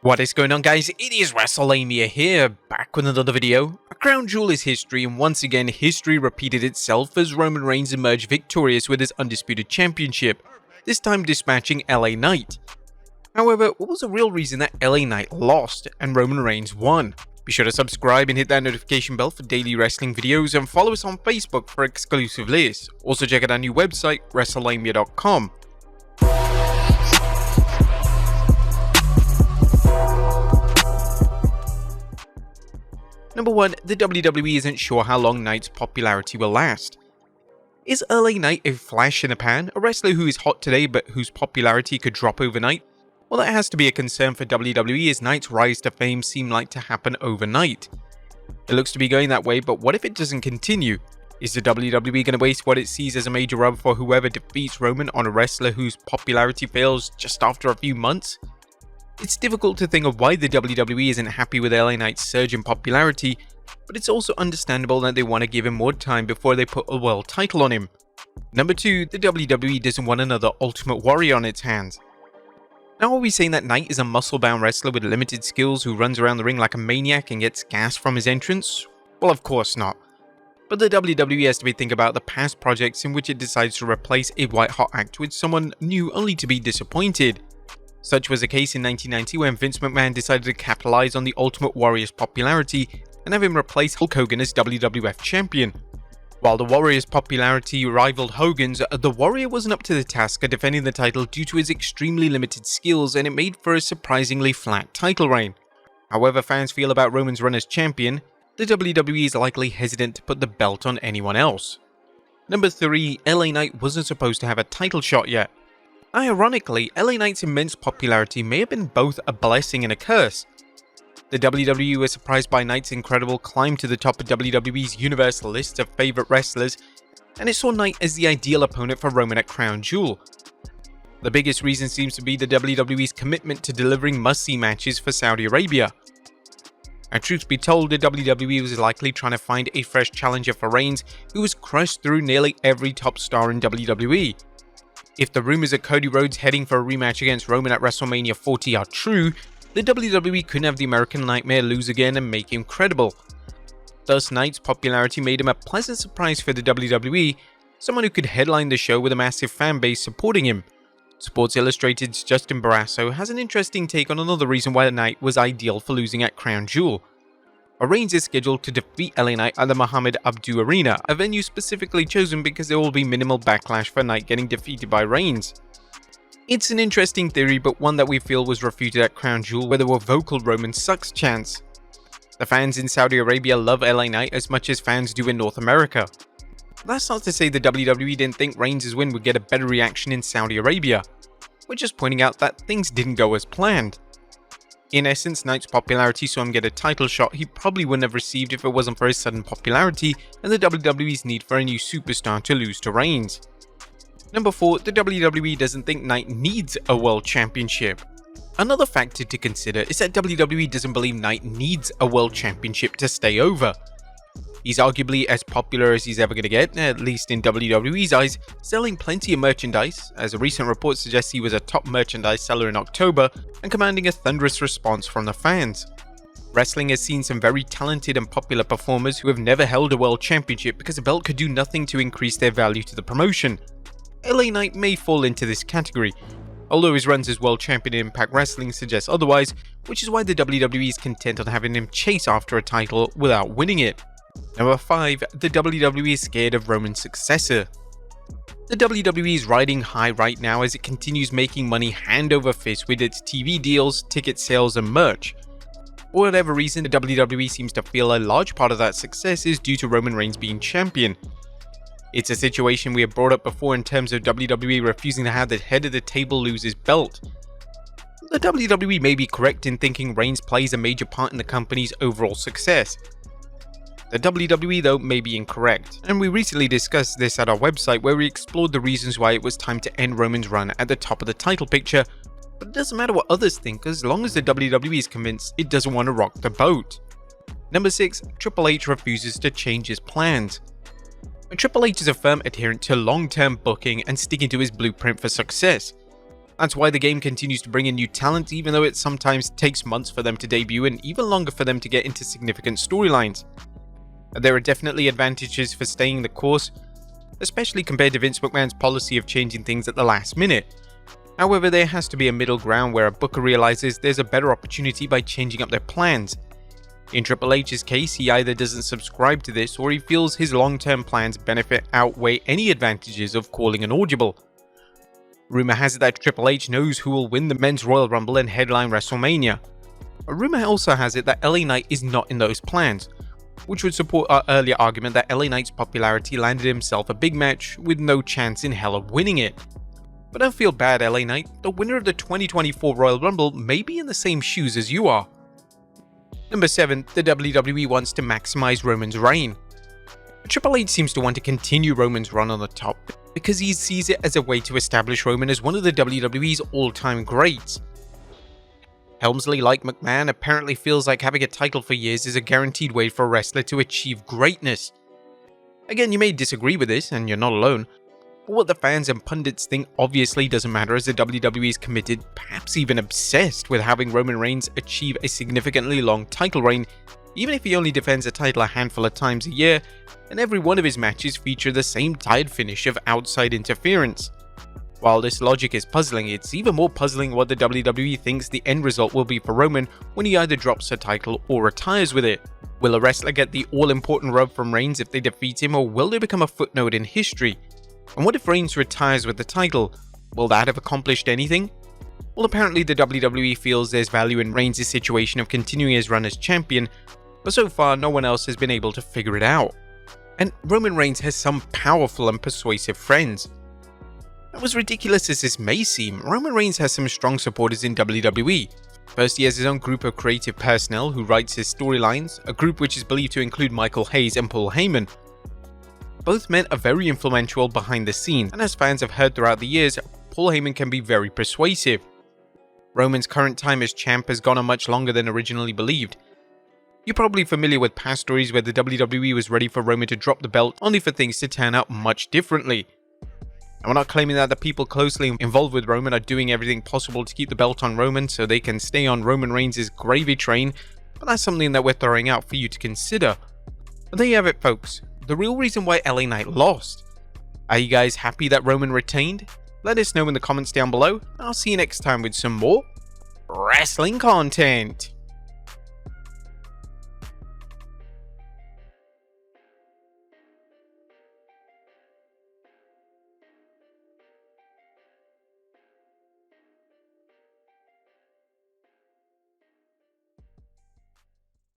What is going on, guys? It is Wrestlelamia here, back with another video. A crown jewel is history, and once again history repeated itself as Roman Reigns emerged victorious with his undisputed championship, this time dispatching LA Knight. However, what was the real reason that LA Knight lost and Roman Reigns won? Be sure to subscribe and hit that notification bell for daily wrestling videos, and follow us on Facebook for exclusive lists. Also check out our new website, Wrestlelamia.com. Number 1, the WWE isn't sure how long Knight's popularity will last. Is LA Knight a flash in the pan, a wrestler who is hot today but whose popularity could drop overnight? Well, that has to be a concern for WWE, as Knight's rise to fame seemed like to happen overnight. It looks to be going that way, but what if it doesn't continue? Is the WWE going to waste what it sees as a major rub for whoever defeats Roman on a wrestler whose popularity fails just after a few months? It's difficult to think of why the WWE isn't happy with LA Knight's surge in popularity, but it's also understandable that they want to give him more time before they put a world title on him. Number 2, the WWE doesn't want another Ultimate Warrior on its hands. Now, are we saying that Knight is a muscle-bound wrestler with limited skills who runs around the ring like a maniac and gets gas from his entrance? Well, of course not. But the WWE has to be thinking about the past projects in which it decides to replace a white-hot act with someone new only to be disappointed. Such was the case in 1990 when Vince McMahon decided to capitalize on the Ultimate Warrior's popularity and have him replace Hulk Hogan as WWF champion. While the Warrior's popularity rivaled Hogan's, the Warrior wasn't up to the task of defending the title due to his extremely limited skills, and it made for a surprisingly flat title reign. However fans feel about Roman's run as champion, the WWE is likely hesitant to put the belt on anyone else. Number 3, LA Knight wasn't supposed to have a title shot yet. Ironically, LA Knight's immense popularity may have been both a blessing and a curse. The WWE was surprised by Knight's incredible climb to the top of WWE's universal list of favourite wrestlers, and it saw Knight as the ideal opponent for Roman at Crown Jewel. The biggest reason seems to be the WWE's commitment to delivering must-see matches for Saudi Arabia. And truth be told, the WWE was likely trying to find a fresh challenger for Reigns, who was crushed through nearly every top star in WWE. If the rumors of Cody Rhodes heading for a rematch against Roman at WrestleMania 40 are true, the WWE couldn't have the American Nightmare lose again and make him credible. Thus, Knight's popularity made him a pleasant surprise for the WWE, someone who could headline the show with a massive fan base supporting him. Sports Illustrated's Justin Barrasso has an interesting take on another reason why Knight was ideal for losing at Crown Jewel. Reigns is scheduled to defeat LA Knight at the Mohammed Abdu Arena, a venue specifically chosen because there will be minimal backlash for Knight getting defeated by Reigns. It's an interesting theory, but one that we feel was refuted at Crown Jewel, where there were vocal Roman sucks chants. The fans in Saudi Arabia love LA Knight as much as fans do in North America. That's not to say the WWE didn't think Reigns' win would get a better reaction in Saudi Arabia. We're just pointing out that things didn't go as planned. In essence, Knight's popularity saw him get a title shot he probably wouldn't have received if it wasn't for his sudden popularity and the WWE's need for a new superstar to lose to Reigns. Number 4, the WWE doesn't think Knight needs a world championship. Another factor to consider is that WWE doesn't believe Knight needs a world championship to stay over. He's arguably as popular as he's ever going to get, at least in WWE's eyes, selling plenty of merchandise, as a recent report suggests he was a top merchandise seller in October, and commanding a thunderous response from the fans. Wrestling has seen some very talented and popular performers who have never held a world championship because the belt could do nothing to increase their value to the promotion. LA Knight may fall into this category, although his runs as world champion in Impact Wrestling suggests otherwise, which is why the WWE is content on having him chase after a title without winning it. Number 5, the WWE is scared of Roman's successor. The WWE is riding high right now as it continues making money hand over fist with its TV deals, ticket sales, and merch. For whatever reason, the WWE seems to feel a large part of that success is due to Roman Reigns being champion. It's a situation we have brought up before in terms of WWE refusing to have the head of the table lose his belt. The WWE may be correct in thinking Reigns plays a major part in the company's overall success. The WWE, though, may be incorrect, and we recently discussed this at our website where we explored the reasons why it was time to end Roman's run at the top of the title picture, but it doesn't matter what others think as long as the WWE is convinced it doesn't want to rock the boat. Number 6, Triple H refuses to change his plans. Triple H is a firm adherent to long-term booking and sticking to his blueprint for success. That's why the game continues to bring in new talent, even though it sometimes takes months for them to debut and even longer for them to get into significant storylines. There are definitely advantages for staying the course, especially compared to Vince McMahon's policy of changing things at the last minute. However, there has to be a middle ground where a booker realizes there's a better opportunity by changing up their plans. In Triple H's case, he either doesn't subscribe to this or he feels his long-term plans benefit outweigh any advantages of calling an audible. Rumor has it that Triple H knows who will win the Men's Royal Rumble and headline WrestleMania. A rumor also has it that LA Knight is not in those plans, which would support our earlier argument that LA Knight's popularity landed himself a big match with no chance in hell of winning it. But don't feel bad, LA Knight, the winner of the 2024 Royal Rumble may be in the same shoes as you are. Number 7, the WWE wants to maximize Roman's reign. Triple H seems to want to continue Roman's run on the top because he sees it as a way to establish Roman as one of the WWE's all-time greats. Helmsley, like McMahon, apparently feels like having a title for years is a guaranteed way for a wrestler to achieve greatness. Again, you may disagree with this, and you're not alone, but what the fans and pundits think obviously doesn't matter, as the WWE is committed, perhaps even obsessed, with having Roman Reigns achieve a significantly long title reign, even if he only defends a title a handful of times a year, and every one of his matches feature the same tired finish of outside interference. While this logic is puzzling, it's even more puzzling what the WWE thinks the end result will be for Roman when he either drops the title or retires with it. Will a wrestler get the all-important rub from Reigns if they defeat him, or will they become a footnote in history? And what if Reigns retires with the title? Will that have accomplished anything? Well, apparently the WWE feels there's value in Reigns' situation of continuing his run as champion, but so far no one else has been able to figure it out. And Roman Reigns has some powerful and persuasive friends. Now, as ridiculous as this may seem, Roman Reigns has some strong supporters in WWE. First, he has his own group of creative personnel who writes his storylines, a group which is believed to include Michael Hayes and Paul Heyman. Both men are very influential behind the scenes, and as fans have heard throughout the years, Paul Heyman can be very persuasive. Roman's current time as champ has gone on much longer than originally believed. You're probably familiar with past stories where the WWE was ready for Roman to drop the belt, only for things to turn out much differently. And we're not claiming that the people closely involved with Roman are doing everything possible to keep the belt on Roman so they can stay on Roman Reigns' gravy train, but that's something that we're throwing out for you to consider. But there you have it, folks. The real reason why LA Knight lost. Are you guys happy that Roman retained? Let us know in the comments down below. I'll see you next time with some more wrestling content.